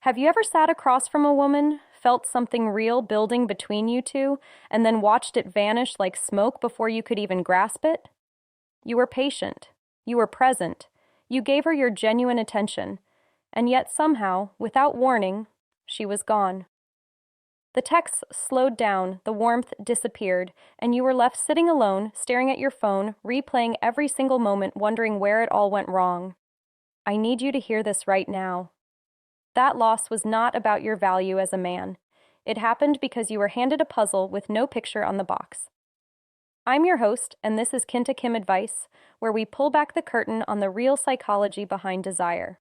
Have you ever sat across from a woman, felt something real building between you two, and then watched it vanish like smoke before you could even grasp it? You were patient. You were present. You gave her your genuine attention. And yet somehow, without warning, she was gone. The text slowed down, the warmth disappeared, and you were left sitting alone, staring at your phone, replaying every single moment, wondering where it all went wrong. I need you to hear this right now. That loss was not about your value as a man. It happened because you were handed a puzzle with no picture on the box. I'm your host, and this is Kinta Kim Advice, where we pull back the curtain on the real psychology behind desire.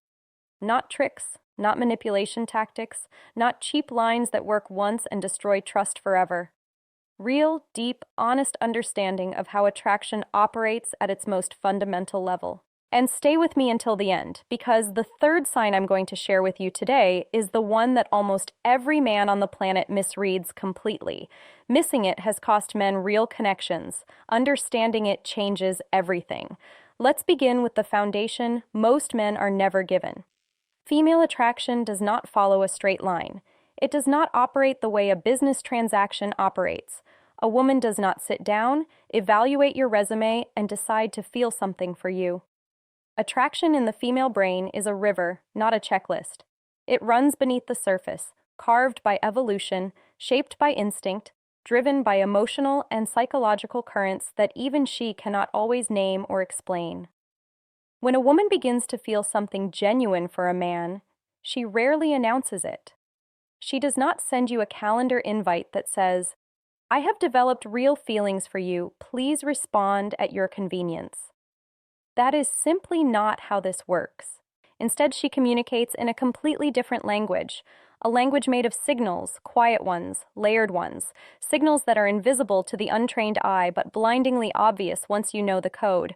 Not tricks, not manipulation tactics, not cheap lines that work once and destroy trust forever. Real, deep, honest understanding of how attraction operates at its most fundamental level. And stay with me until the end, because the third sign I'm going to share with you today is the one that almost every man on the planet misreads completely. Missing it has cost men real connections. Understanding it changes everything. Let's begin with the foundation most men are never given. Female attraction does not follow a straight line. It does not operate the way a business transaction operates. A woman does not sit down, evaluate your resume, and decide to feel something for you. Attraction in the female brain is a river, not a checklist. It runs beneath the surface, carved by evolution, shaped by instinct, driven by emotional and psychological currents that even she cannot always name or explain. When a woman begins to feel something genuine for a man, she rarely announces it. She does not send you a calendar invite that says, "I have developed real feelings for you. Please respond at your convenience." That is simply not how this works. Instead, she communicates in a completely different language, a language made of signals, quiet ones, layered ones, signals that are invisible to the untrained eye but blindingly obvious once you know the code.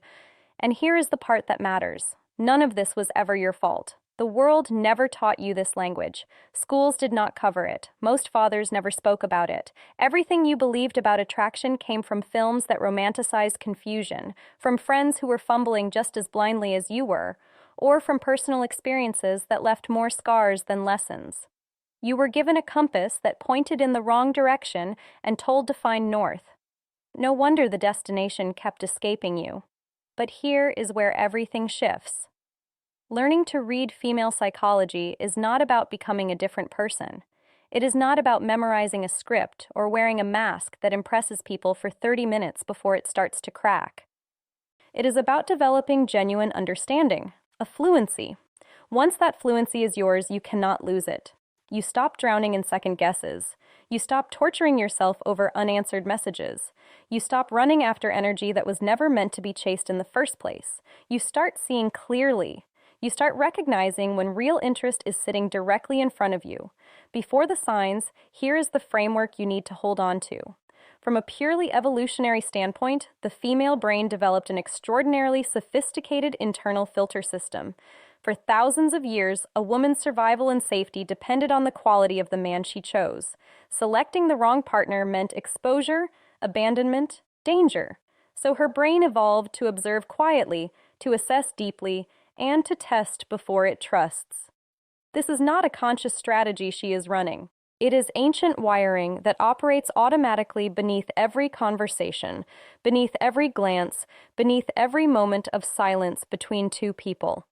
And here is the part that matters. None of this was ever your fault. The world never taught you this language. Schools did not cover it. Most fathers never spoke about it. Everything you believed about attraction came from films that romanticized confusion, from friends who were fumbling just as blindly as you were, or from personal experiences that left more scars than lessons. You were given a compass that pointed in the wrong direction and told to find north. No wonder the destination kept escaping you. But here is where everything shifts. Learning to read female psychology is not about becoming a different person. It is not about memorizing a script or wearing a mask that impresses people for 30 minutes before it starts to crack. It is about developing genuine understanding, a fluency. Once that fluency is yours, you cannot lose it. You stop drowning in second guesses. You stop torturing yourself over unanswered messages. You stop running after energy that was never meant to be chased in the first place. You start seeing clearly. You start recognizing when real interest is sitting directly in front of you. Before the signs, here is the framework you need to hold on to. From a purely evolutionary standpoint, the female brain developed an extraordinarily sophisticated internal filter system. For thousands of years, a woman's survival and safety depended on the quality of the man she chose. Selecting the wrong partner meant exposure, abandonment, danger. So her brain evolved to observe quietly, to assess deeply, and to test before it trusts. This is not a conscious strategy she is running. It is ancient wiring that operates automatically beneath every conversation, beneath every glance, beneath every moment of silence between two people.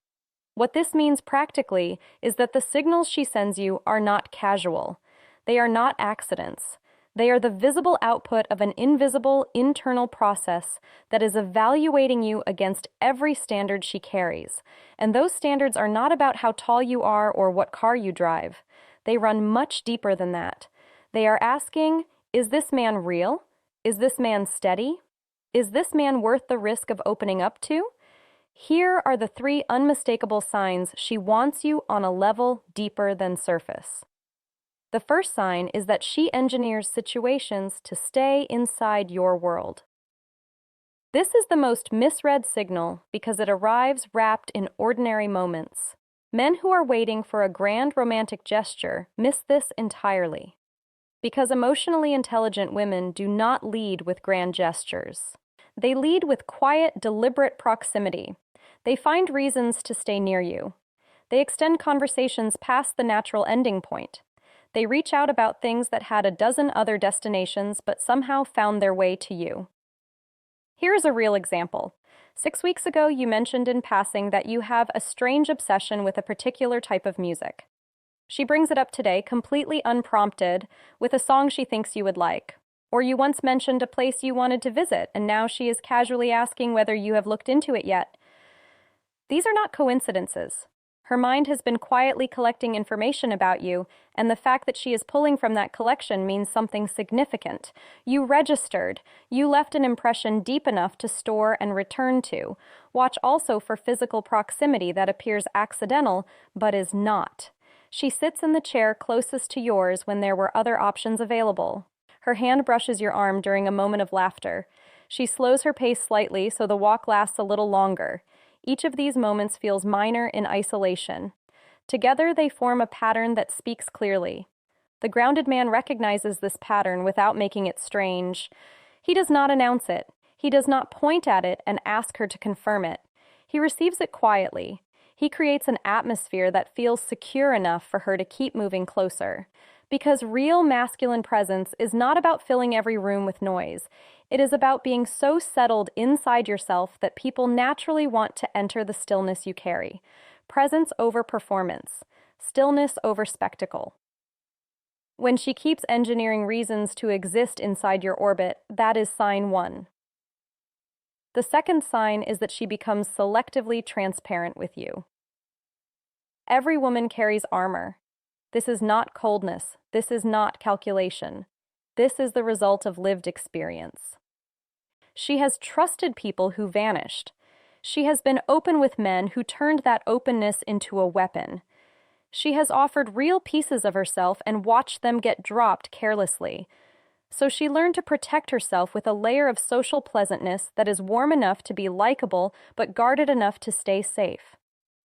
What this means practically is that the signals she sends you are not casual. They are not accidents. They are the visible output of an invisible internal process that is evaluating you against every standard she carries. And those standards are not about how tall you are or what car you drive. They run much deeper than that. They are asking, is this man real? Is this man steady? Is this man worth the risk of opening up to? Here are the three unmistakable signs she wants you on a level deeper than surface. The first sign is that she engineers situations to stay inside your world. This is the most misread signal because it arrives wrapped in ordinary moments. Men who are waiting for a grand romantic gesture miss this entirely. Because emotionally intelligent women do not lead with grand gestures. They lead with quiet, deliberate proximity. They find reasons to stay near you. They extend conversations past the natural ending point. They reach out about things that had a dozen other destinations but somehow found their way to you. Here is a real example. 6 weeks ago, you mentioned in passing that you have a strange obsession with a particular type of music. She brings it up today, completely unprompted, with a song she thinks you would like. Or you once mentioned a place you wanted to visit, and now she is casually asking whether you have looked into it yet. These are not coincidences. Her mind has been quietly collecting information about you, and the fact that she is pulling from that collection means something significant. You registered. You left an impression deep enough to store and return to. Watch also for physical proximity that appears accidental, but is not. She sits in the chair closest to yours when there were other options available. Her hand brushes your arm during a moment of laughter. She slows her pace slightly so the walk lasts a little longer. Each of these moments feels minor in isolation. Together, they form a pattern that speaks clearly. The grounded man recognizes this pattern without making it strange. He does not announce it. He does not point at it and ask her to confirm it. He receives it quietly. He creates an atmosphere that feels secure enough for her to keep moving closer. Because real masculine presence is not about filling every room with noise. It is about being so settled inside yourself that people naturally want to enter the stillness you carry. Presence over performance. Stillness over spectacle. When she keeps engineering reasons to exist inside your orbit, that is sign 1. The second sign is that she becomes selectively transparent with you. Every woman carries armor. This is not coldness. This is not calculation. This is the result of lived experience. She has trusted people who vanished. She has been open with men who turned that openness into a weapon. She has offered real pieces of herself and watched them get dropped carelessly. So she learned to protect herself with a layer of social pleasantness that is warm enough to be likable but guarded enough to stay safe.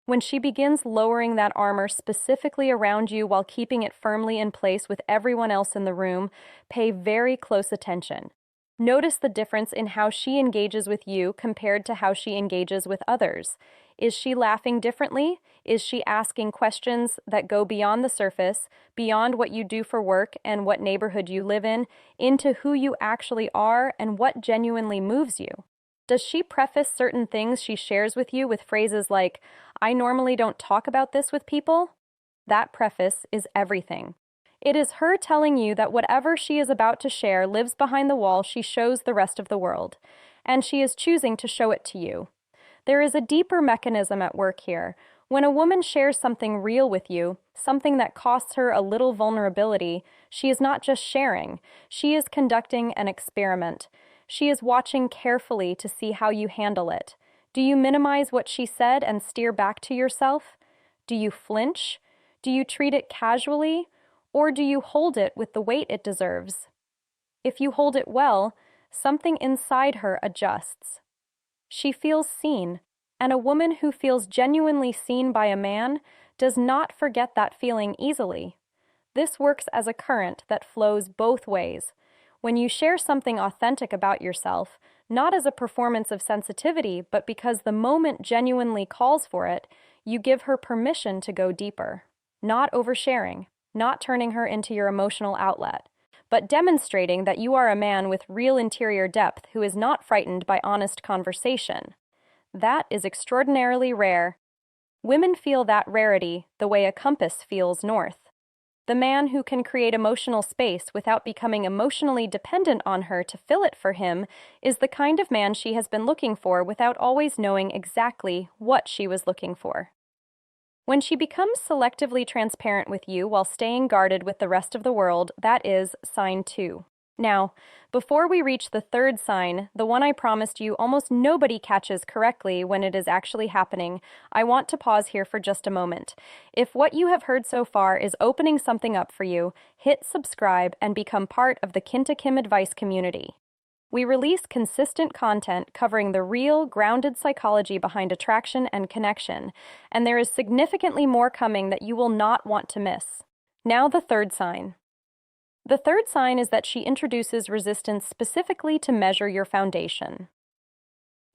When she begins lowering that armor specifically around you while keeping it firmly in place with everyone else in the room, pay very close attention. Notice the difference in how she engages with you compared to how she engages with others. Is she laughing differently? Is she asking questions that go beyond the surface, beyond what you do for work and what neighborhood you live in, into who you actually are and what genuinely moves you? Does she preface certain things she shares with you with phrases like, "I normally don't talk about this with people"? That preface is everything. It is her telling you that whatever she is about to share lives behind the wall she shows the rest of the world, and she is choosing to show it to you. There is a deeper mechanism at work here. When a woman shares something real with you, something that costs her a little vulnerability, she is not just sharing, she is conducting an experiment. She is watching carefully to see how you handle it. Do you minimize what she said and steer back to yourself? Do you flinch? Do you treat it casually? Or do you hold it with the weight it deserves? If you hold it well, something inside her adjusts. She feels seen, and a woman who feels genuinely seen by a man does not forget that feeling easily. This works as a current that flows both ways. When you share something authentic about yourself, not as a performance of sensitivity, but because the moment genuinely calls for it, you give her permission to go deeper. Not oversharing, not turning her into your emotional outlet, but demonstrating that you are a man with real interior depth who is not frightened by honest conversation. That is extraordinarily rare. Women feel that rarity the way a compass feels north. The man who can create emotional space without becoming emotionally dependent on her to fill it for him is the kind of man she has been looking for without always knowing exactly what she was looking for. When she becomes selectively transparent with you while staying guarded with the rest of the world, that is sign 2. Now, before we reach the third sign, the one I promised you almost nobody catches correctly when it is actually happening, I want to pause here for just a moment. If what you have heard so far is opening something up for you, hit subscribe and become part of the Kinta Kim Advice community. We release consistent content covering the real, grounded psychology behind attraction and connection, and there is significantly more coming that you will not want to miss. Now the third sign. The third sign is that she introduces resistance specifically to measure your foundation.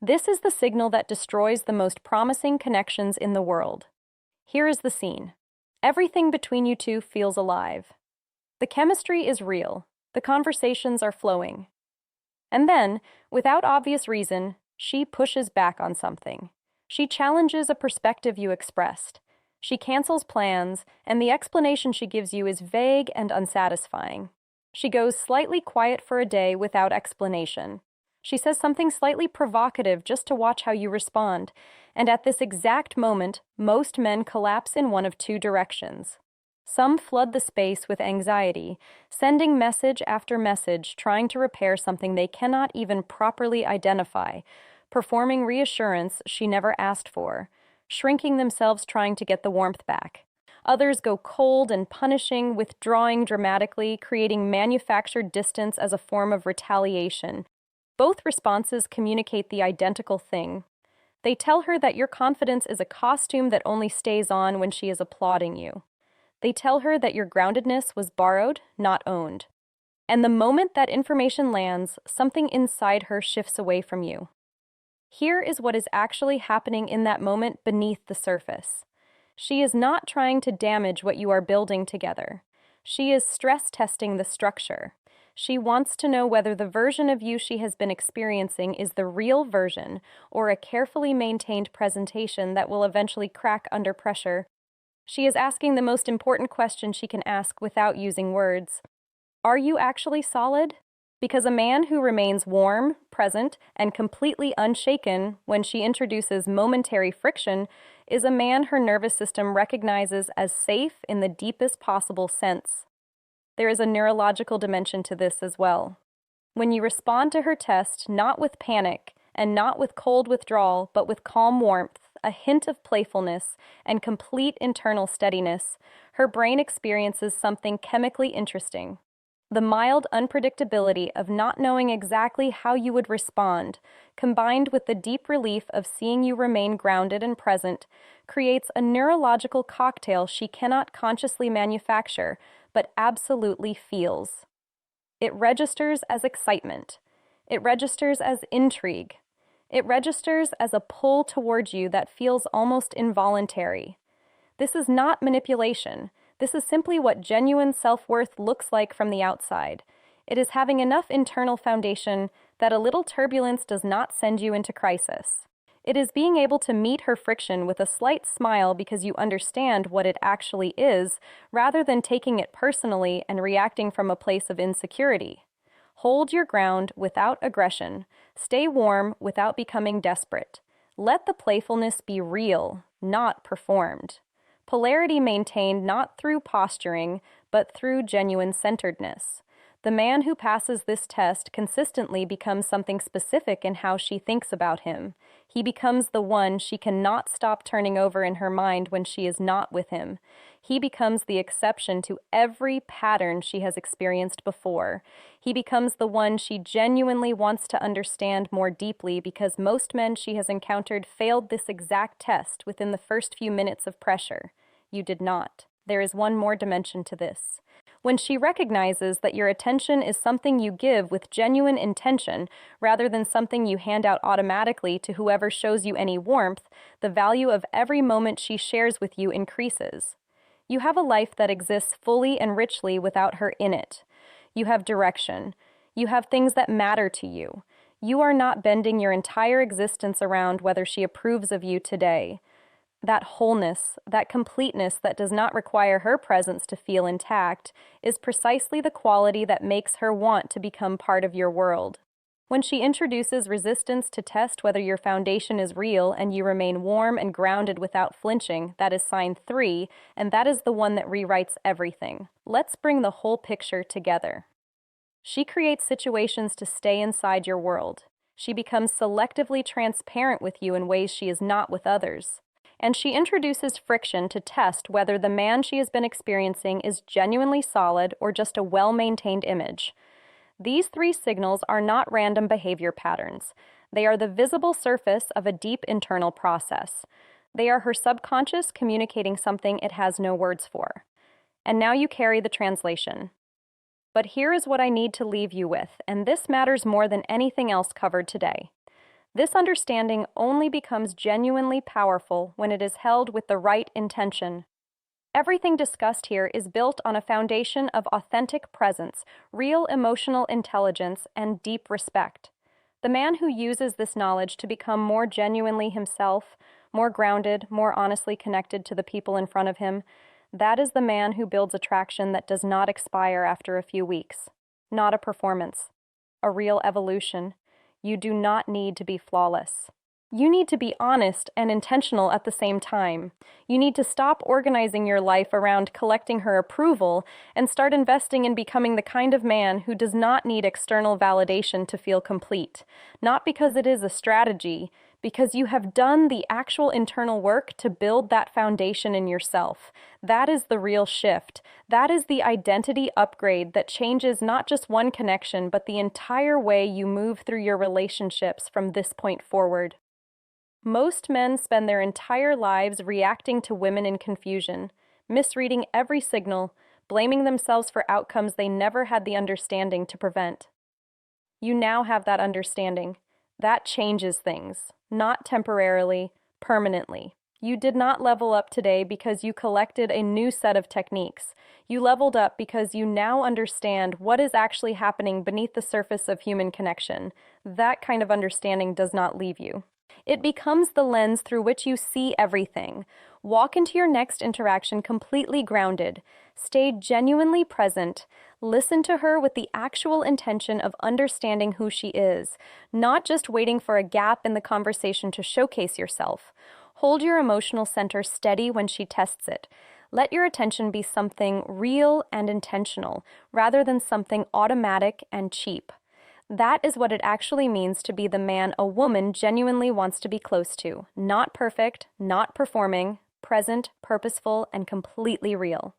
This is the signal that destroys the most promising connections in the world. Here is the scene. Everything between you two feels alive. The chemistry is real. The conversations are flowing. And then, without obvious reason, she pushes back on something. She challenges a perspective you expressed. She cancels plans, and the explanation she gives you is vague and unsatisfying. She goes slightly quiet for a day without explanation. She says something slightly provocative just to watch how you respond, and at this exact moment, most men collapse in one of two directions. Some flood the space with anxiety, sending message after message trying to repair something they cannot even properly identify, performing reassurance she never asked for, shrinking themselves trying to get the warmth back. Others go cold and punishing, withdrawing dramatically, creating manufactured distance as a form of retaliation. Both responses communicate the identical thing. They tell her that your confidence is a costume that only stays on when she is applauding you. They tell her that your groundedness was borrowed, not owned. And the moment that information lands, something inside her shifts away from you. Here is what is actually happening in that moment beneath the surface. She is not trying to damage what you are building together. She is stress testing the structure. She wants to know whether the version of you she has been experiencing is the real version or a carefully maintained presentation that will eventually crack under pressure. She is asking the most important question she can ask without using words. Are you actually solid? Because a man who remains warm, present, and completely unshaken when she introduces momentary friction is a man her nervous system recognizes as safe in the deepest possible sense. There is a neurological dimension to this as well. When you respond to her test, not with panic and not with cold withdrawal, but with calm warmth, a hint of playfulness, and complete internal steadiness, her brain experiences something chemically interesting. The mild unpredictability of not knowing exactly how you would respond, combined with the deep relief of seeing you remain grounded and present, creates a neurological cocktail she cannot consciously manufacture, but absolutely feels. It registers as excitement. It registers as intrigue. It registers as a pull towards you that feels almost involuntary. This is not manipulation. This is simply what genuine self-worth looks like from the outside. It is having enough internal foundation that a little turbulence does not send you into crisis. It is being able to meet her friction with a slight smile because you understand what it actually is, rather than taking it personally and reacting from a place of insecurity. Hold your ground without aggression. Stay warm without becoming desperate. Let the playfulness be real, not performed. Polarity maintained not through posturing, but through genuine centeredness. The man who passes this test consistently becomes something specific in how she thinks about him. He becomes the one she cannot stop turning over in her mind when she is not with him. He becomes the exception to every pattern she has experienced before. He becomes the one she genuinely wants to understand more deeply because most men she has encountered failed this exact test within the first few minutes of pressure. You did not. There is one more dimension to this. When she recognizes that your attention is something you give with genuine intention rather than something you hand out automatically to whoever shows you any warmth, the value of every moment she shares with you increases. You have a life that exists fully and richly without her in it. You have direction. You have things that matter to you. You are not bending your entire existence around whether she approves of you today. That wholeness, that completeness that does not require her presence to feel intact, is precisely the quality that makes her want to become part of your world. When she introduces resistance to test whether your foundation is real and you remain warm and grounded without flinching, that is sign 3, and that is the one that rewrites everything. Let's bring the whole picture together. She creates situations to stay inside your world. She becomes selectively transparent with you in ways she is not with others. And she introduces friction to test whether the man she has been experiencing is genuinely solid or just a well-maintained image. These 3 signals are not random behavior patterns. They are the visible surface of a deep internal process. They are her subconscious communicating something it has no words for. And now you carry the translation. But here is what I need to leave you with, and this matters more than anything else covered today. This understanding only becomes genuinely powerful when it is held with the right intention. Everything discussed here is built on a foundation of authentic presence, real emotional intelligence, and deep respect. The man who uses this knowledge to become more genuinely himself, more grounded, more honestly connected to the people in front of him, that is the man who builds attraction that does not expire after a few weeks. Not a performance, a real evolution. You do not need to be flawless. You need to be honest and intentional at the same time. You need to stop organizing your life around collecting her approval and start investing in becoming the kind of man who does not need external validation to feel complete. Not because it is a strategy, because you have done the actual internal work to build that foundation in yourself. That is the real shift. That is the identity upgrade that changes not just one connection, but the entire way you move through your relationships from this point forward. Most men spend their entire lives reacting to women in confusion, misreading every signal, blaming themselves for outcomes they never had the understanding to prevent. You now have that understanding. That changes things, not temporarily, permanently. You did not level up today because you collected a new set of techniques. You leveled up because you now understand what is actually happening beneath the surface of human connection. That kind of understanding does not leave you. It becomes the lens through which you see everything. Walk into your next interaction completely grounded. Stay genuinely present. Listen to her with the actual intention of understanding who she is, not just waiting for a gap in the conversation to showcase yourself. Hold your emotional center steady when she tests it. Let your attention be something real and intentional, rather than something automatic and cheap. That is what it actually means to be the man a woman genuinely wants to be close to. Not perfect, not performing, present, purposeful, and completely real.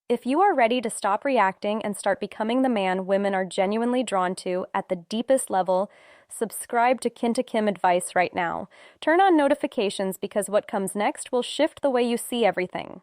If you are ready to stop reacting and start becoming the man women are genuinely drawn to at the deepest level, subscribe to Kinta Kim Advice right now. Turn on notifications because what comes next will shift the way you see everything.